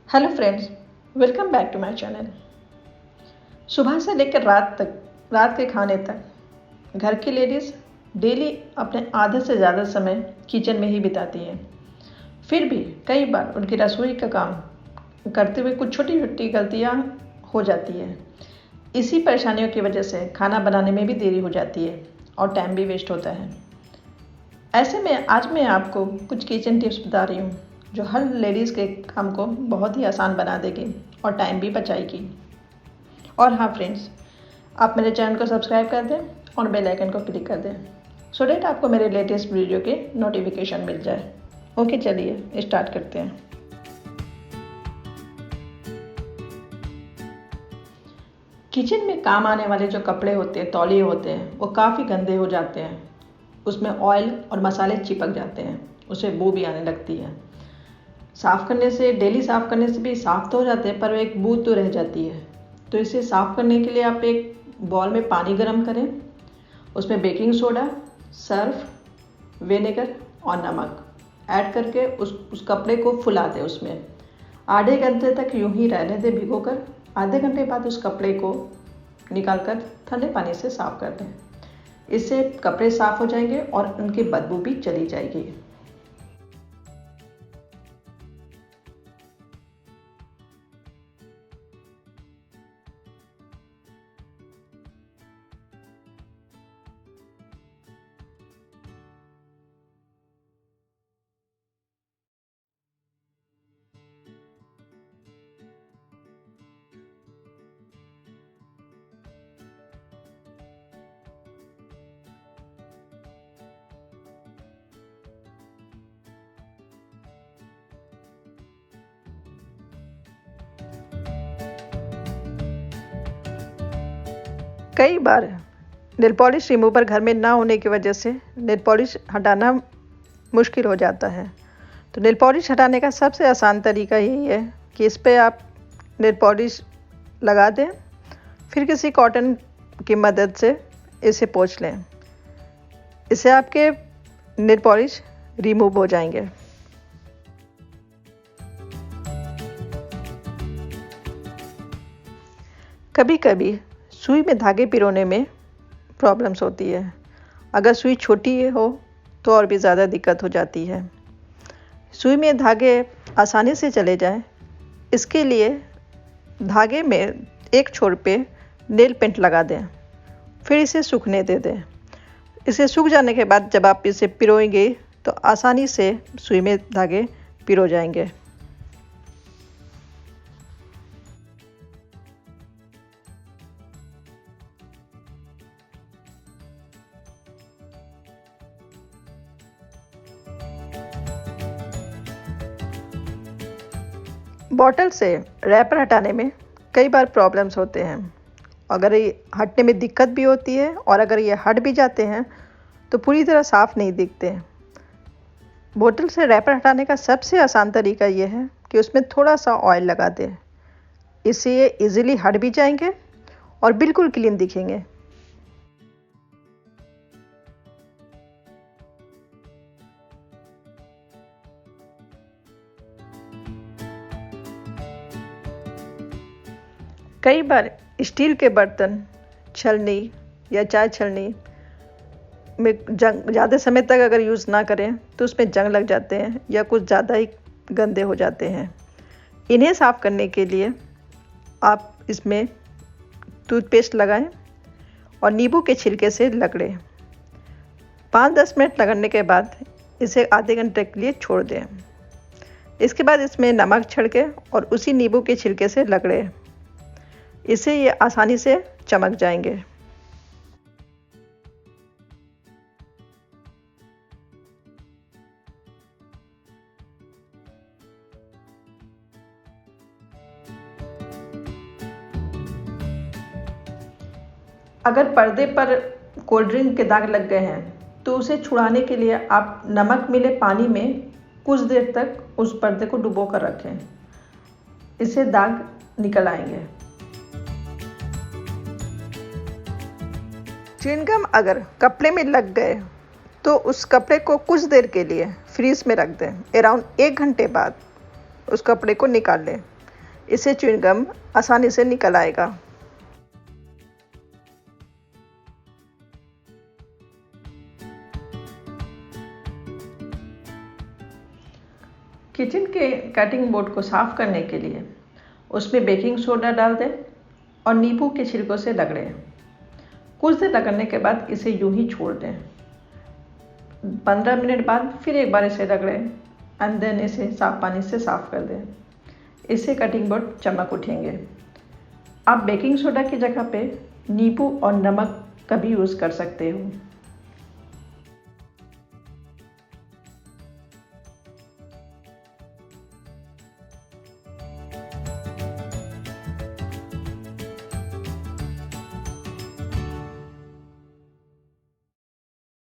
Hello friends, welcome back to my channel. सुबह से लेकर रात के खाने तक घर की लेडीज़ डेली अपने आधे से ज़्यादा समय किचन में ही बिताती हैं। फिर भी कई बार उनकी रसोई का काम करते हुए कुछ छोटी छोटी गलतियाँ हो जाती हैं। इसी परेशानियों की वजह से खाना बनाने में भी देरी हो जाती है और टाइम भी वेस्ट होता है। ऐसे में आज मैं आपको कुछ किचन टिप्स बता रही हूँ जो हर लेडीज़ के काम को बहुत ही आसान बना देगी और टाइम भी बचाएगी। और हाँ फ्रेंड्स, आप मेरे चैनल को सब्सक्राइब कर दें और बेल आइकन को क्लिक कर दें सो डेट आपको मेरे लेटेस्ट वीडियो के नोटिफिकेशन मिल जाए। ओके, चलिए स्टार्ट करते हैं। किचन में काम आने वाले जो कपड़े होते हैं, तौलिए होते हैं, वो काफ़ी गंदे हो जाते हैं। उसमें ऑयल और मसाले चिपक जाते हैं, उससे बू भी आने लगती है। साफ़ करने से, डेली साफ़ करने से भी साफ़ तो हो जाते हैं पर एक बू तो रह जाती है। तो इसे साफ़ करने के लिए आप एक बॉल में पानी गर्म करें, उसमें बेकिंग सोडा, सर्फ, विनेगर और नमक ऐड करके उस कपड़े को फुला दें। उसमें आधे घंटे तक यूं ही रहने दें भिगो कर। आधे घंटे बाद उस कपड़े को निकाल कर ठंडे पानी से साफ़ कर दें। इससे कपड़े साफ़ हो जाएंगे और उनकी बदबू भी चली जाएगी। कई बार नेल पॉलिश रिमूवर घर में ना होने की वजह से नेल पॉलिश हटाना मुश्किल हो जाता है। तो नेल पॉलिश हटाने का सबसे आसान तरीका यही है कि इस पे आप नेल पॉलिश लगा दें, फिर किसी कॉटन की मदद से इसे पोंछ लें। इससे आपके नेल पॉलिश रिमूव हो जाएंगे। कभी कभी सुई में धागे पिरोने में प्रॉब्लम्स होती है। अगर सुई छोटी हो तो और भी ज़्यादा दिक्कत हो जाती है। सुई में धागे आसानी से चले जाएं, इसके लिए धागे में एक छोर पे नेल पेंट लगा दें, फिर इसे सूखने दे दें। इसे सूख जाने के बाद जब आप इसे पिरोएंगे तो आसानी से सुई में धागे पिरो जाएंगे। बॉटल से रैपर हटाने में कई बार प्रॉब्लम्स होते हैं। अगर ये हटने में दिक्कत भी होती है और अगर ये हट भी जाते हैं तो पूरी तरह साफ़ नहीं दिखते हैं। बोतल से रैपर हटाने का सबसे आसान तरीका ये है कि उसमें थोड़ा सा ऑयल लगा दें। इससे ये इजीली हट भी जाएंगे और बिल्कुल क्लीन दिखेंगे। कई बार स्टील के बर्तन, छलनी या चाय छलनी में ज़्यादा समय तक अगर यूज़ ना करें तो उसमें जंग लग जाते हैं या कुछ ज़्यादा ही गंदे हो जाते हैं। इन्हें साफ़ करने के लिए आप इसमें टूथपेस्ट लगाएं और नींबू के छिलके से रगड़ें। 5-10 मिनट रगड़ने के बाद इसे आधे घंटे के लिए छोड़ दें। इसके बाद इसमें नमक छिड़कें और उसी नींबू के छिलके से रगड़ें। इससे ये आसानी से चमक जाएंगे। अगर पर्दे पर कोल्ड ड्रिंक के दाग लग गए हैं तो उसे छुड़ाने के लिए आप नमक मिले पानी में कुछ देर तक उस पर्दे को डुबो कर रखें। इससे दाग निकल आएंगे। च्युइंगम अगर कपड़े में लग गए तो उस कपड़े को कुछ देर के लिए फ्रीज में रख दें। अराउंड 1 घंटे बाद उस कपड़े को निकाल लें। इससे च्युइंगम आसानी से निकल आएगा। किचन के कटिंग बोर्ड को साफ करने के लिए उसमें बेकिंग सोडा डाल दें और नींबू के छिलकों से रगड़ें। कुछ देर रगड़ने के बाद इसे यूं ही छोड़ दें। 15 मिनट बाद फिर एक बार इसे रगड़ें एंड देन इसे साफ पानी से साफ कर दें। इससे कटिंग बोर्ड चमक उठेंगे। आप बेकिंग सोडा की जगह पे नींबू और नमक का भी यूज़ कर सकते हो।